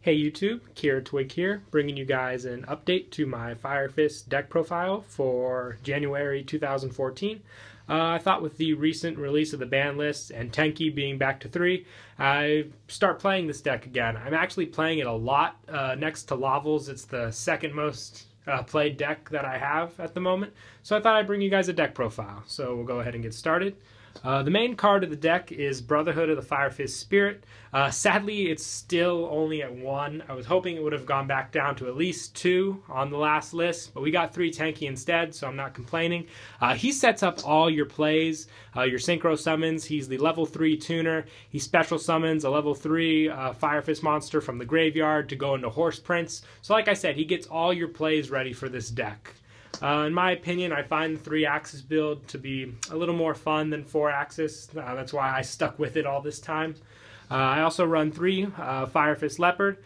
Hey YouTube, Kira Twig here, bringing you guys an update to my Fire Fist deck profile for January 2014. I thought with the recent release of the ban list and Tenki being back to 3, I start playing this deck again. I'm actually playing it a lot. Next to Lavels, it's the second most played deck that I have at the moment. So I thought I'd bring you guys a deck profile. So we'll go ahead and get started. The main card of the deck is Brotherhood of the Fire Fist Spirit. Sadly, it's still only at 1. I was hoping it would have gone back down to at least 2 on the last list, but we got 3 Tenki instead, so I'm not complaining. He sets up all your plays, your synchro summons. He's the level 3 tuner. He special summons a level 3 Fire Fist monster from the graveyard to go into Horse Prince. So like I said, he gets all your plays ready for this deck. In my opinion, I find the 3-axis build to be a little more fun than 4-axis. That's why I stuck with it all this time. I also run 3 Fire Fist Leopard.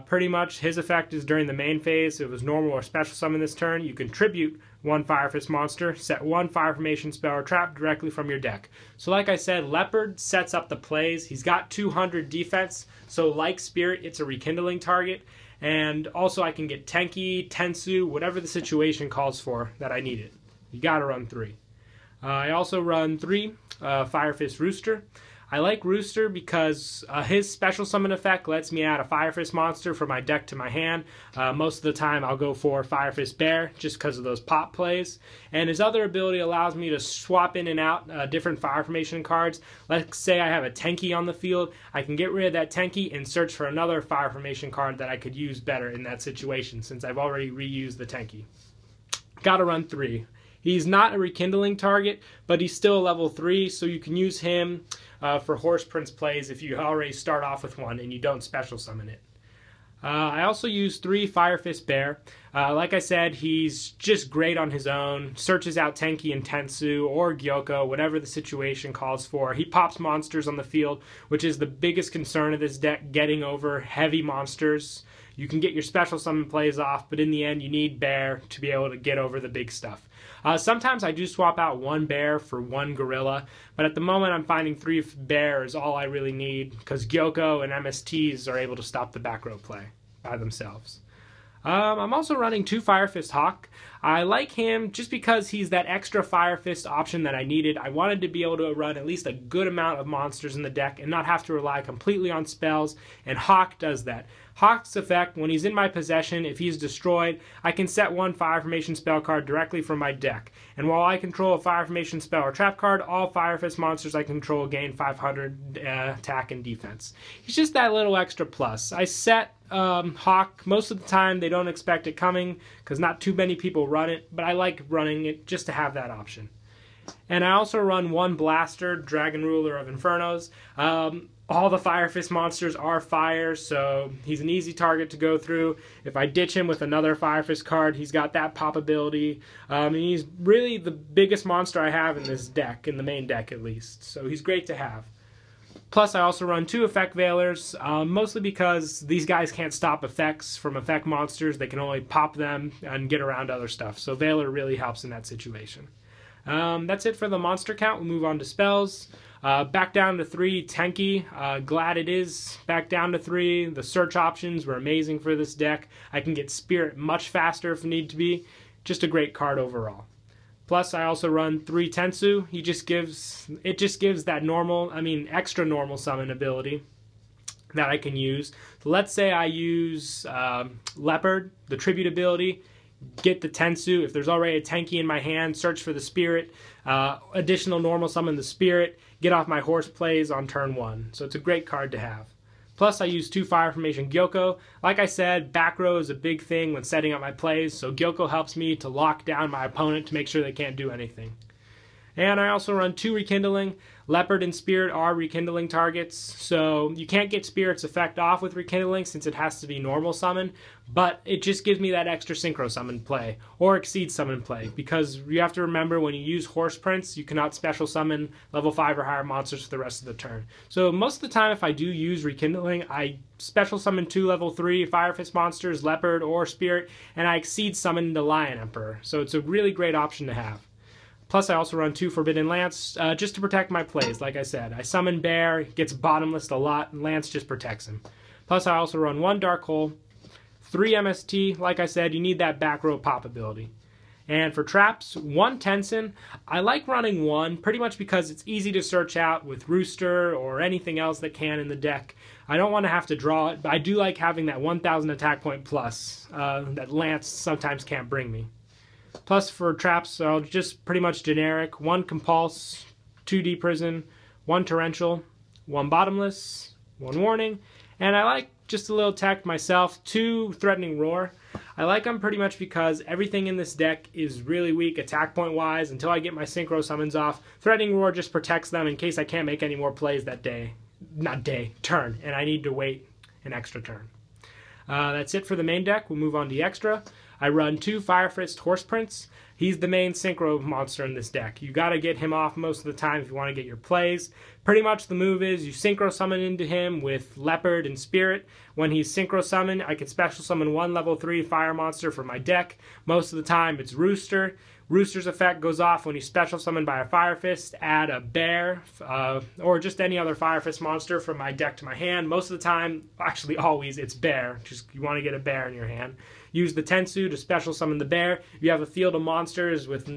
Pretty much his effect is during the main phase. It was normal or special summon this turn. You contribute 1 Fire Fist monster, set 1 Fire Formation spell or trap directly from your deck. So like I said, Leopard sets up the plays. He's got 200 defense, so like Spirit, it's a rekindling target. And also I can get Tenki, Tensu, whatever the situation calls for that I need it. You gotta run 3. I also run 3 Fire Fist Rooster. I like Rooster because his special summon effect lets me add a Fire Fist monster from my deck to my hand. Most of the time I'll go for Fire Fist Bear just because of those pop plays. And his other ability allows me to swap in and out different Fire Formation cards. Let's say I have a Tenki on the field. I can get rid of that Tenki and search for another Fire Formation card that I could use better in that situation since I've already reused the Tenki. Gotta run 3. He's not a rekindling target, but he's still a level 3, so you can use him for Horse Prince plays if you already start off with 1 and you don't special summon it. I also use 3 Fire Fist Bear. Like I said, he's just great on his own. Searches out Tenki and Tensu or Gyoko, whatever the situation calls for. He pops monsters on the field, which is the biggest concern of this deck, getting over heavy monsters. You can get your special summon plays off, but in the end you need Bear to be able to get over the big stuff. Sometimes I do swap out 1 Bear for 1 Gorilla, but at the moment I'm finding 3 Bear is all I really need because Gyoko and MSTs are able to stop the back row play by themselves. I'm also running 2 Fire Fist Hawk. I like him just because he's that extra Fire Fist option that I needed. I wanted to be able to run at least a good amount of monsters in the deck and not have to rely completely on spells, and Hawk does that. Hawk's effect, when he's in my possession, if he's destroyed, I can set 1 Fire Formation spell card directly from my deck. And while I control a Fire Formation spell or trap card, all Fire Fist monsters I control gain 500 attack and defense. He's just that little extra plus. I set Hawk, most of the time they don't expect it coming because not too many people run it, but I like running it just to have that option. And I also run 1 Blaster, Dragon Ruler of Infernos. All the Fire Fist monsters are fire, so he's an easy target to go through. If I ditch him with another Fire Fist card, he's got that pop ability. And he's really the biggest monster I have in this deck, in the main deck at least. So he's great to have. Plus, I also run 2 Effect Veilers, mostly because these guys can't stop effects from effect monsters. They can only pop them and get around other stuff. So Veiler really helps in that situation. That's it for the monster count. We'll move on to spells. Back down to 3 Tenki. Glad it is back down to 3. The search options were amazing for this deck. I can get Spirit much faster if need to be. Just a great card overall. Plus, I also run 3 Tensu. It just gives that extra normal summon ability that I can use. So let's say I use Leopard, the tribute ability. Get the Tensu. If there's already a Tenki in my hand, search for the Spirit. Additional normal summon the Spirit. Get off my horse plays on turn 1. So it's a great card to have. Plus, I use 2 Fire Formation Gyoko. Like I said, back row is a big thing when setting up my plays, so Gyoko helps me to lock down my opponent to make sure they can't do anything. And I also run 2 Rekindling. Leopard and Spirit are rekindling targets, so you can't get Spirit's effect off with rekindling since it has to be normal summon, but it just gives me that extra synchro summon play, or exceed summon play, because you have to remember when you use Horse Prince, you cannot special summon level 5 or higher monsters for the rest of the turn. So most of the time if I do use rekindling, I special summon 2 level 3 Fire Fist monsters, Leopard or Spirit, and I exceed summon the Lion Emperor, so it's a really great option to have. Plus, I also run 2 Forbidden Lance just to protect my plays. Like I said, I summon Bear, gets bottomless a lot, and Lance just protects him. Plus I also run 1 Dark Hole, 3 MST. Like I said, you need that back row pop ability. And for traps, 1 Tensin. I like running 1 pretty much because it's easy to search out with Rooster or anything else that can in the deck. I don't want to have to draw it, but I do like having that 1000 attack point plus that Lance sometimes can't bring me. Plus for traps, I'll just pretty much generic. 1 Compulse, 2 Deep Prison, 1 Torrential, 1 Bottomless, 1 Warning, and I like just a little tech myself, 2 Threatening Roar. I like them pretty much because everything in this deck is really weak attack point wise until I get my Synchro Summons off. Threatening Roar just protects them in case I can't make any more plays that day. Turn, and I need to wait an extra turn. That's it for the main deck. We'll move on to the extra. I run 2 Fire Fist Horse Prince. He's the main synchro monster in this deck. You got to get him off most of the time if you want to get your plays. Pretty much the move is you synchro summon into him with Leopard and Spirit. When he's synchro summoned, I can special summon 1 level 3 fire monster for my deck. Most of the time it's Rooster. Rooster's effect goes off when he's special summoned by a Fire Fist. Add a bear or just any other Fire Fist monster from my deck to my hand. Most of the time, actually always, it's bear. Just you want to get a bear in your hand. Use the Tensu to special summon the bear. You have a field of monsters with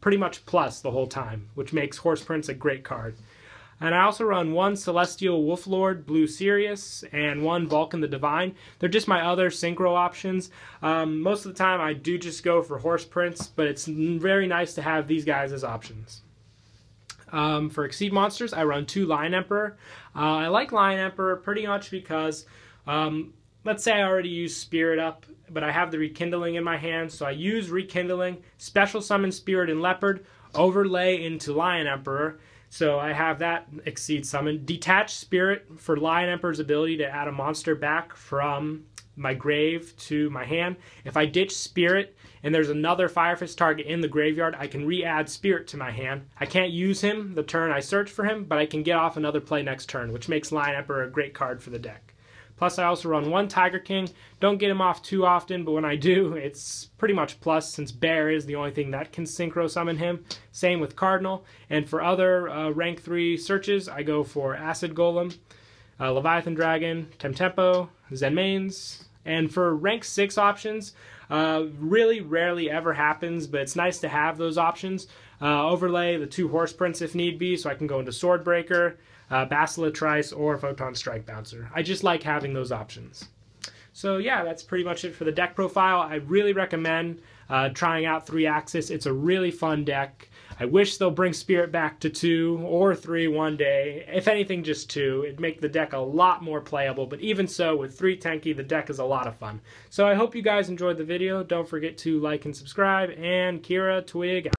pretty much plus the whole time, which makes Horse Prince a great card. And I also run 1 Celestial Wolflord Blue Sirius and 1 Vulcan the Divine. They're just my other synchro options. Most of the time I do just go for Horse Prince, but it's very nice to have these guys as options. For Exceed monsters, I run 2 Lion Emperor. I like Lion Emperor pretty much because let's say I already use Spirit up, but I have the Rekindling in my hand, so I use Rekindling, special summon Spirit and Leopard, overlay into Lion Emperor, so I have that Exceed summon. Detach Spirit for Lion Emperor's ability to add a monster back from my grave to my hand. If I ditch Spirit and there's another Fire Fist target in the graveyard, I can re-add Spirit to my hand. I can't use him the turn I search for him, but I can get off another play next turn, which makes Lion Emperor a great card for the deck. Plus, I also run 1 Tiger King. Don't get him off too often, but when I do, it's pretty much plus since Bear is the only thing that can synchro summon him. Same with Cardinal. And for other rank 3 searches, I go for Acid Golem, Leviathan Dragon, Temtempo, Zenmaines. And for rank 6 options, really rarely ever happens, but it's nice to have those options. Overlay the 2 Horse Prince if need be, so I can go into Swordbreaker, Basilitrice, or Photon Strike Bouncer. I just like having those options. So yeah, that's pretty much it for the deck profile. I really recommend trying out 3-Axis. It's a really fun deck. I wish they'll bring Spirit back to 2 or 3 one day. If anything, just 2. It'd make the deck a lot more playable, but even so, with 3 Tenki, the deck is a lot of fun. So I hope you guys enjoyed the video. Don't forget to like and subscribe, and Kira Twig